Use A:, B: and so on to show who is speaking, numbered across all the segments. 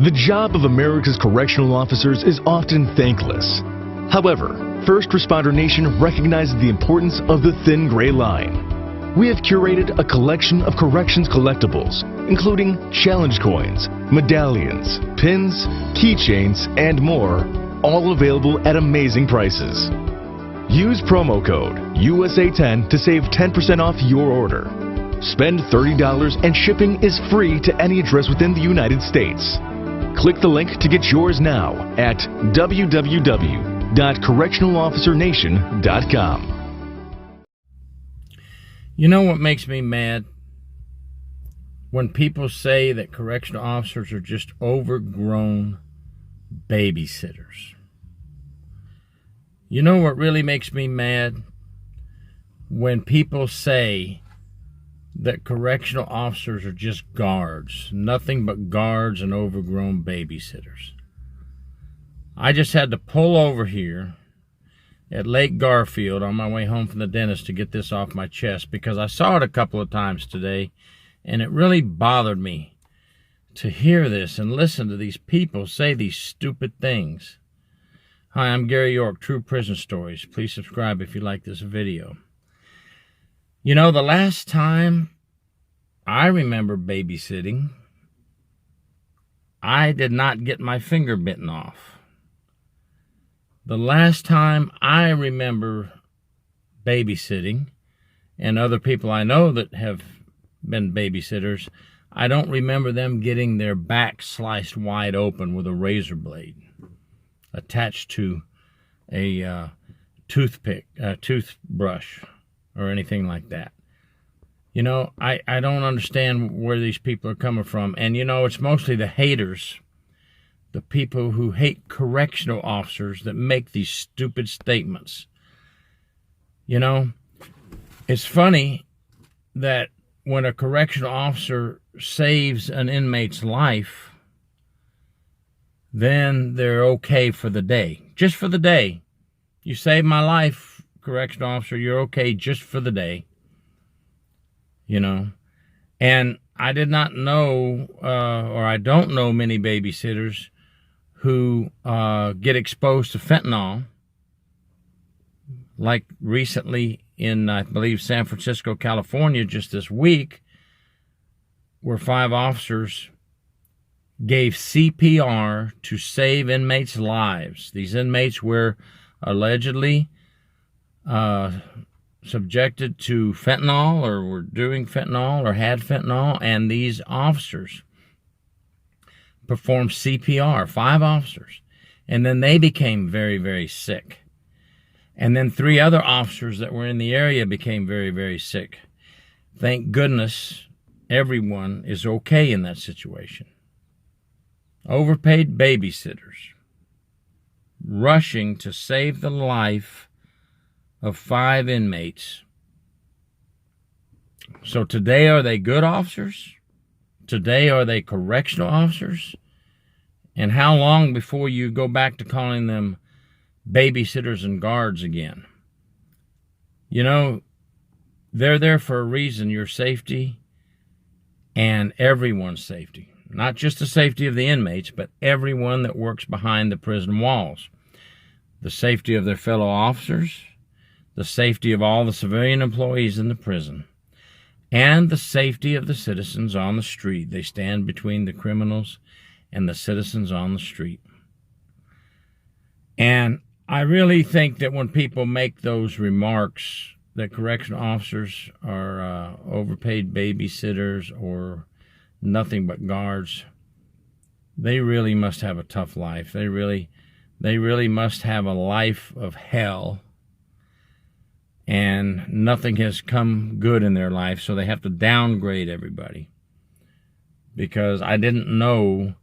A: The job of America's correctional officers is often thankless. However, First Responder Nation recognizes the importance of the thin gray line. We have curated a collection of corrections collectibles, including challenge coins, medallions, pins, keychains, and more, all available at amazing prices. Use promo code USA10 to save 10% off your order. Spend $30 and shipping is free to any address within the United States. Click the link to get yours now at www.correctionalofficernation.com.
B: You know what makes me mad? When people say that correctional officers are just overgrown babysitters. You know what really makes me mad? When people say that correctional officers are just guards, nothing but guards and overgrown babysitters. I just had to pull over here at Lake Garfield on my way home from the dentist to get this off my chest, because I saw it a couple of times today, and it really bothered me to hear this and listen to these people say these stupid things. Hi, I'm Gary York, True Prison Stories. Please subscribe if you like this video. You know, the last time I remember babysitting, I did not get my finger bitten off. The last time I remember babysitting, and other people I know that have been babysitters, I don't remember them getting their back sliced wide open with a razor blade attached to a toothbrush or anything like that. You know, I don't understand where these people are coming from. And, you know, it's mostly the haters, the people who hate correctional officers, that make these stupid statements. You know, it's funny that when a correctional officer saves an inmate's life, then they're okay for the day. Just for the day. You saved my life, correctional officer, you're okay just for the day. You know, and I did not know, or I don't know many babysitters who get exposed to fentanyl, like recently in, I believe, San Francisco, California, just this week, where 5 officers gave CPR to save inmates' lives. These inmates were allegedly subjected to fentanyl, or were doing fentanyl, or had fentanyl, and these officers performed CPR, 5 officers, and then they became very, very sick. And then 3 other officers that were in the area became very, very sick. Thank goodness everyone is okay in that situation. Overpaid babysitters rushing to save the life of 5 inmates. So today, are they good officers? Today, are they correctional officers? And how long before you go back to calling them babysitters and guards again? You know, they're there for a reason, your safety and everyone's safety. Not just the safety of the inmates, but everyone that works behind the prison walls. The safety of their fellow officers, the safety of all the civilian employees in the prison, and the safety of the citizens on the street. They stand between the criminals and the citizens on the street. And I really think that when people make those remarks that correctional officers are overpaid babysitters or nothing but guards, they really must have a tough life. They really must have a life of hell, and nothing has come good in their life, so they have to downgrade everybody. Because I didn't know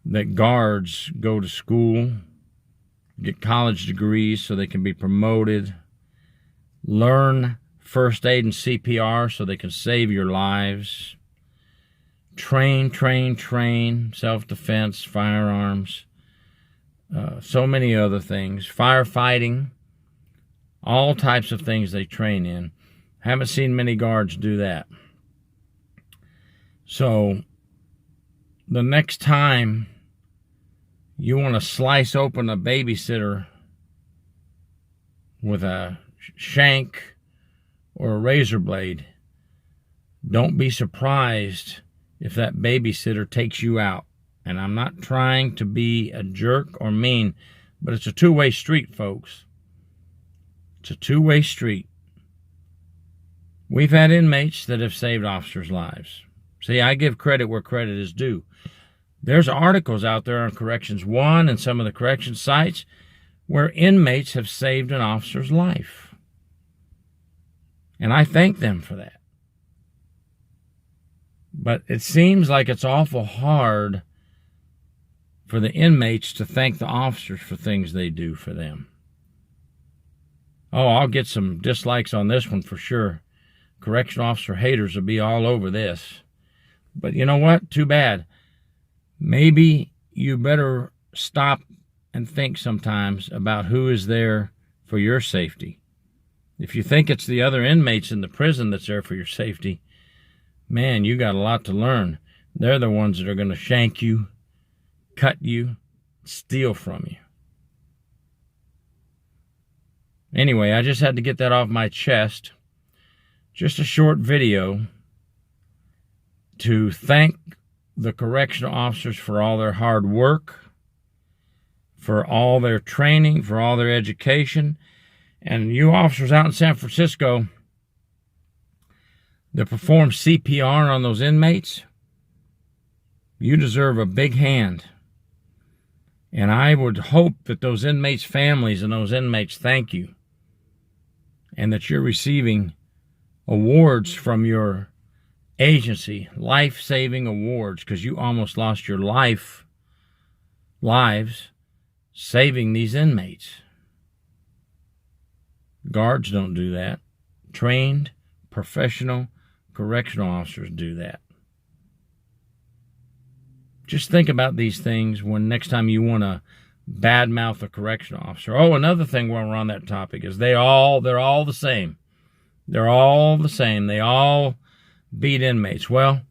B: that guards go to school, get college degrees so they can be promoted, learn first aid and CPR so they can save your lives, train, self-defense, firearms, so many other things, firefighting, all types of things they train in. Haven't seen many guards do that. So the next time You want to slice open a babysitter with a shank or a razor blade. Don't be surprised if that babysitter takes you out. And I'm not trying to be a jerk or mean, but it's a two-way street, folks. It's a two-way street. We've had inmates that have saved officers' lives. See, I give credit where credit is due. There's articles out there on Corrections 1 and some of the correction sites where inmates have saved an officer's life. And I thank them for that. But it seems like it's awful hard for the inmates to thank the officers for things they do for them. Oh, I'll get some dislikes on this one for sure. Correctional officer haters will be all over this. But you know what? Too bad. Maybe you better stop and think sometimes about who is there for your safety. If you think it's the other inmates in the prison that's there for your safety, man, you got a lot to learn. They're the ones that are going to shank you, cut you, steal from you. Anyway, I just had to get that off my chest. Just a short video to thank the correctional officers for all their hard work, for all their training, for all their education. And you officers out in San Francisco that perform CPR on those inmates, you deserve a big hand. And I would hope that those inmates' families and those inmates thank you, and that you're receiving awards from your agency, life-saving awards, because you almost lost your lives saving these inmates. Guards don't do that. Trained, professional correctional officers do that. Just think about these things when next time you want to badmouth a correctional officer. Oh, another thing while we're on that topic is they're all the same. They're all the same. They all beat inmates. Well,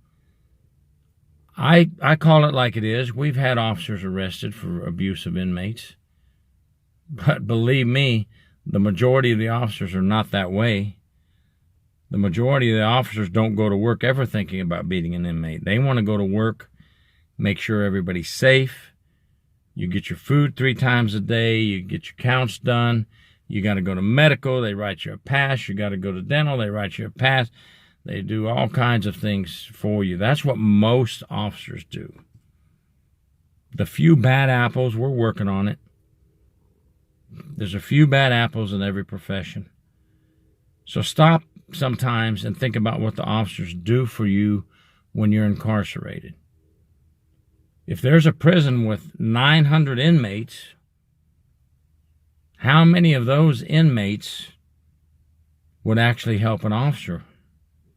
B: I call it like it is. We've had officers arrested for abuse of inmates. But believe me, the majority of the officers are not that way. The majority of the officers don't go to work ever thinking about beating an inmate. They want to go to work, make sure everybody's safe. You get your food 3 times a day. You get your counts done. You got to go to medical. They write you a pass. You got to go to dental. They write you a pass. They do all kinds of things for you. That's what most officers do. The few bad apples, we're working on it. There's a few bad apples in every profession. So stop sometimes and think about what the officers do for you when you're incarcerated. If there's a prison with 900 inmates, how many of those inmates would actually help an officer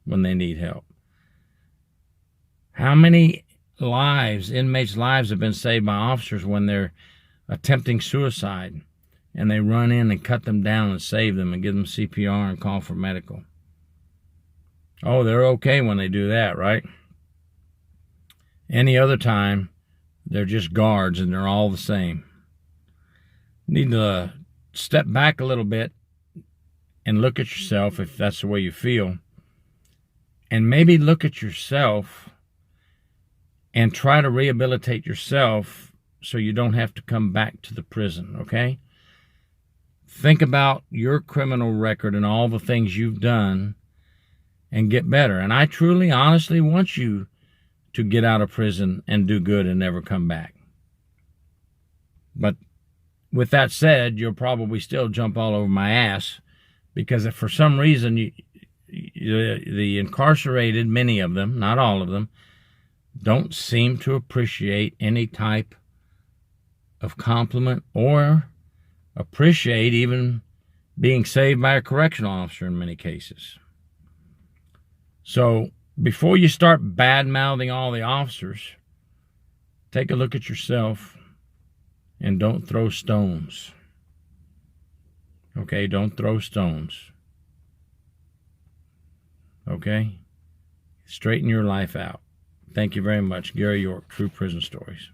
B: when they need help? How many inmates' lives have been saved by officers when they're attempting suicide and they run in and cut them down and save them and give them CPR and call for medical? Oh, they're okay when they do that, right? Any other time, they're just guards and they're all the same. Need to step back a little bit and look at yourself if that's the way you feel. And maybe look at yourself and try to rehabilitate yourself so you don't have to come back to the prison, okay? Think about your criminal record and all the things you've done and get better. And I truly, honestly want you to get out of prison and do good and never come back. But with that said, you'll probably still jump all over my ass because if for some reason the incarcerated, many of them, not all of them, don't seem to appreciate any type of compliment or appreciate even being saved by a correctional officer in many cases. So before you start bad-mouthing all the officers, take a look at yourself and don't throw stones. Okay, don't throw stones. Okay? Straighten your life out. Thank you very much. Gary York, True Prison Stories.